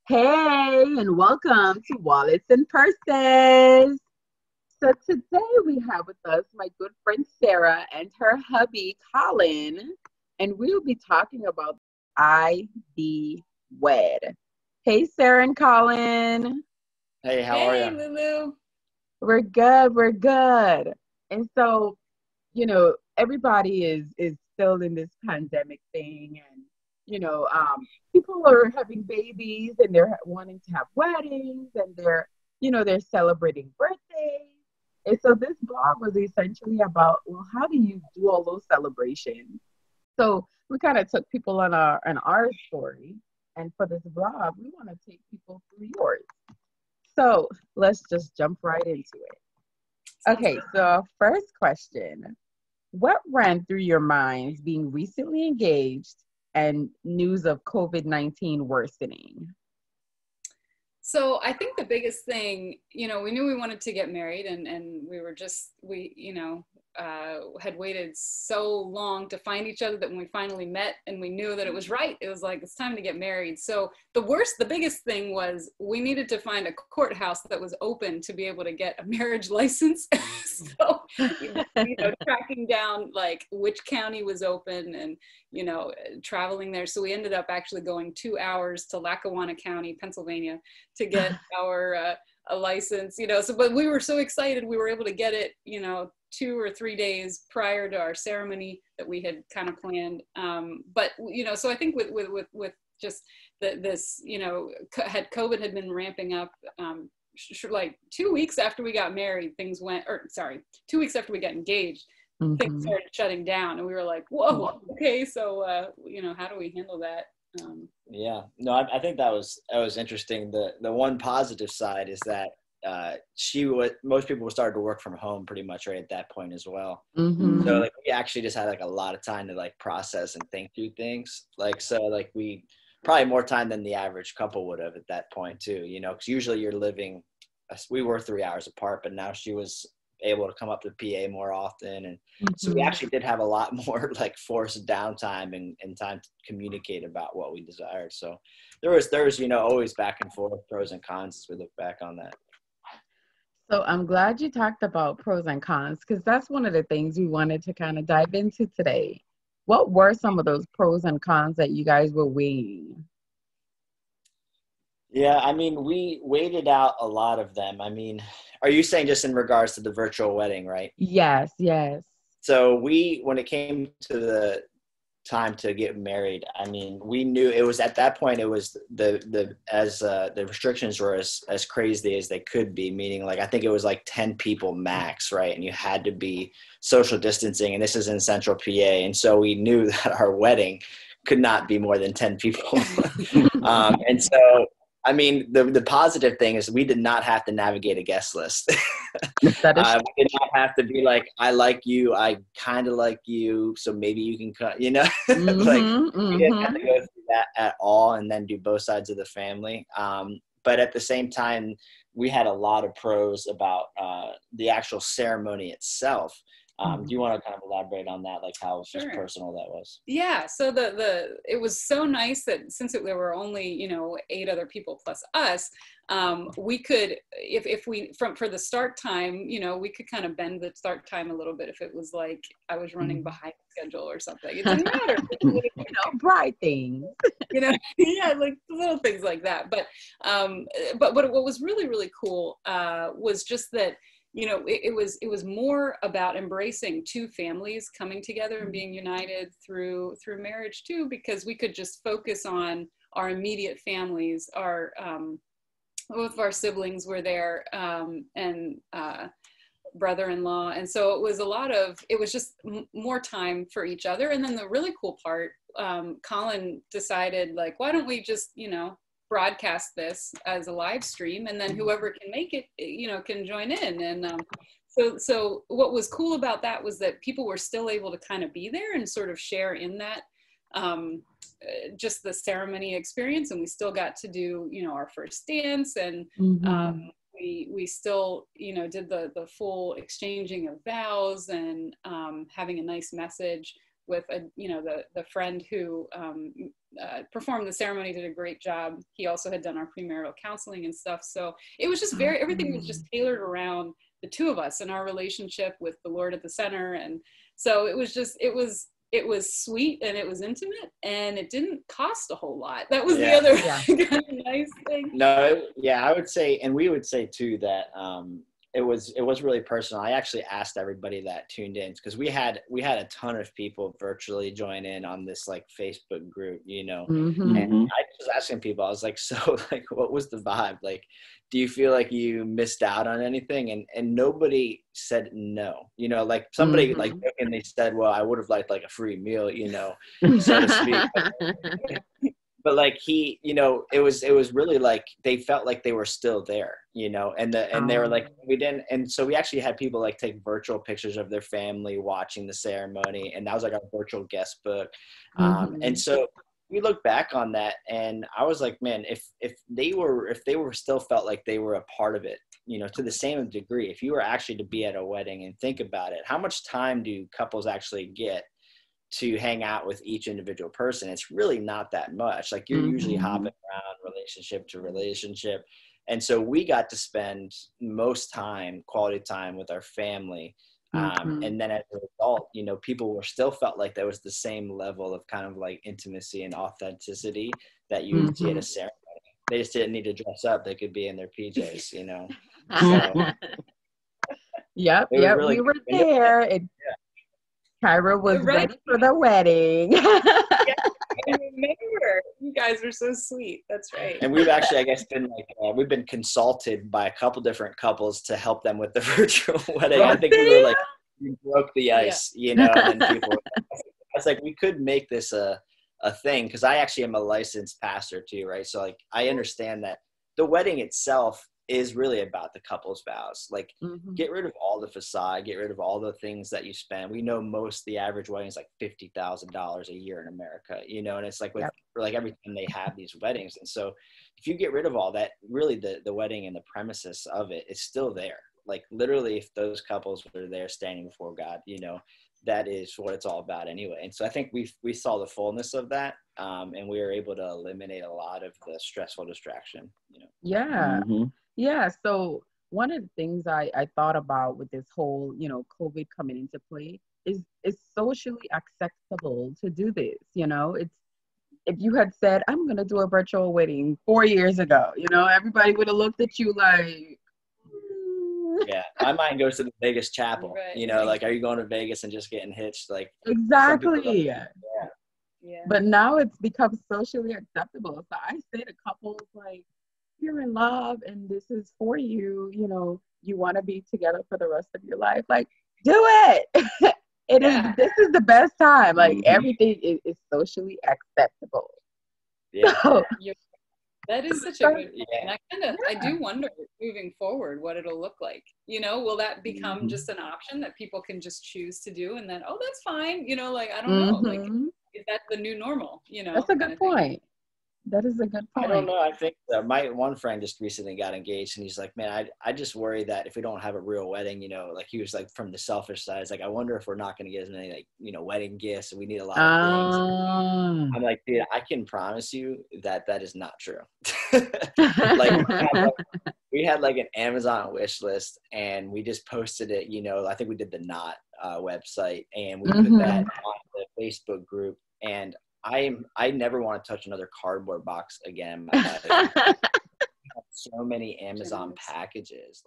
Hey, and welcome to Wallets and Purses. So today we have with us my good friend Sarah and her hubby Colin, and we'll be talking about I Be Wed. Hey, Sarah and Colin. Hey, how are Hey, you? Lulu. We're good, we're good. And so, everybody is still in this pandemic thing, and people are having babies and they're wanting to have weddings, and they're celebrating birthdays. And so this blog was essentially about, well, how do you do all those celebrations? So we kind of took people on our story, and for this blog, we want to take people through yours. So let's just jump right into it. Sounds Okay, good. so our first question: what ran through your minds being recently engaged and news of COVID-19 worsening? So I think the biggest thing, we knew we wanted to get married and had waited so long to find each other that when we finally met and we knew that it was right, it was like, it's time to get married. So the biggest thing was we needed to find a courthouse that was open to be able to get a marriage license. So, tracking down like which county was open and, traveling there. So we ended up actually going 2 hours to Lackawanna County, Pennsylvania, to get our a license, but we were so excited we were able to get it, 2 or 3 days prior to our ceremony that we had kind of planned. So I think with just this, had COVID had been ramping up, like 2 weeks after we got married, 2 weeks after we got engaged, things Mhm. started shutting down, and we were like, whoa, okay, so how do we handle that? Yeah, no, I think that was interesting. The one positive side is that most people started to work from home pretty much right at that point as well. So Mhm. like we actually just had like a lot of time to like process and think through things. Like we probably more time than the average couple would have at that point too. Because usually you're living. We were 3 hours apart, but now she was able to come up to PA more often, and so we Mhm. actually did have a lot more like forced downtime and time to communicate about what we desired. So there was always back and forth, pros and cons as we look back on that. So I'm glad you talked about pros and cons, because that's one of the things we wanted to kind of dive into today. What were some of those pros and cons that you guys were weighing? Yeah, I mean, we waited out a lot of them. I mean, are you saying just in regards to the virtual wedding, right? Yes, yes. So when it came to the time to get married, I mean, we knew it was at that point. It was the restrictions were as crazy as they could be. Meaning, like I think it was like 10 people max, right? And you had to be social distancing. And this is in Central PA, and so we knew that our wedding could not be more than 10 people. And so, I mean, the positive thing is we did not have to navigate a guest list. That is We did not have to be like, I like you, I kind of like you, so maybe you can cut, like mhm, we didn't have mhm. to go through that at all and then do both sides of the family. But at the same time, we had a lot of pros about the actual ceremony itself. Do you want to kind of elaborate on that, like how just Sure. personal that was? Yeah, so it was so nice that since there were only 8 other people plus us, we could, if we for the start time, we could kind of bend the start time a little bit if it was like I was running Mhm. behind schedule or something. It didn't matter. Bright things. Yeah, like little things like that. But what was really really cool was just that it was more about embracing two families coming together and being united through marriage too, because we could just focus on our immediate families. Our both of our siblings were there, and brother-in-law, and so it was just more time for each other. And then the really cool part, Colin decided, like, why don't we just broadcast this as a live stream, and then whoever can make it can join in. And so what was cool about that was that people were still able to kind of be there and sort of share in that, um, just the ceremony experience. And we still got to do our first dance, and Mhm. we still did the full exchanging of vows, and having a nice message with the friend who performed the ceremony, did a great job. He also had done our premarital counseling and stuff. So it was just everything was just tailored around the two of us and our relationship with the Lord at the center. And so it was sweet and it was intimate and it didn't cost a whole lot. That was the other kind of nice thing. No, I would say, and we would say too, that it was really personal. I actually asked everybody that tuned in, because we had a ton of people virtually join in on this like Facebook group, and I was asking people, I was like, so like, what was the vibe? Like, do you feel like you missed out on anything? And nobody said no, like somebody like, and they said, well, I would have liked like a free meal, so to speak. But like it was really like they felt like they were still there, and they were like, we didn't. And so we actually had people like take virtual pictures of their family watching the ceremony. And that was like our virtual guest book. And so we look back on that and I was like, man, if they were still felt like they were a part of it, to the same degree, if you were actually to be at a wedding and think about it, how much time do couples actually get to hang out with each individual person? It's really not that much. Like you're usually hopping around relationship to relationship. And so we got to spend most quality time with our family. And then as a result, people were still felt like there was the same level of kind of like intimacy and authenticity that you would see at a ceremony. They just didn't need to dress up. They could be in their PJs, So Yep. Really, we were there. Kyra was ready for the wedding. I remember. You guys are so sweet. That's right. And we've actually, I guess, been like we've been consulted by a couple different couples to help them with the virtual wedding. I think we broke the ice, and then people. I was like, we could make this a thing, because I actually am a licensed pastor too, right? So like I understand that the wedding itself is really about the couple's vows. Like get rid of all the facade, get rid of all the things that you spend. We know the average wedding is like $50,000 a year in America, and it's like with like every time they have these weddings. And so if you get rid of all that, really the wedding and the premises of it is still there. Like literally, if those couples were there standing before God, that is what it's all about anyway. And so I think we saw the fullness of that, and we were able to eliminate a lot of the stressful distraction, Yeah. So one of the things I thought about with this whole, COVID coming into play is socially acceptable to do this. It's, if you had said, I'm going to do a virtual wedding 4 years ago, everybody would have looked at you like, yeah, my mind goes to the Vegas chapel, like, are you going to Vegas and just getting hitched? Like, exactly. But now it's become socially acceptable. So I say to couples, like, you're in love and this is for you, you want to be together for the rest of your life, like, do it. This is the best time. Like everything is socially acceptable. So, that is such a good point. And I do wonder moving forward what it'll look like. Will that become just an option that people can just choose to do, and then, oh, that's fine, like, I don't know, like, is that the new normal? That's a good point. That is a good point. I don't know. I think my one friend just recently got engaged, and he's like, man, I just worry that if we don't have a real wedding, like he was like, from the selfish side, it's like, I wonder if we're not going to get as many like, wedding gifts, and we need a lot of things. I'm like, dude, I can promise you that is not true. Like we had like an Amazon wish list, and we just posted it, I think we did the Knot website, and we put that on the Facebook group, and I never want to touch another cardboard box again in my life. So many Amazon packages.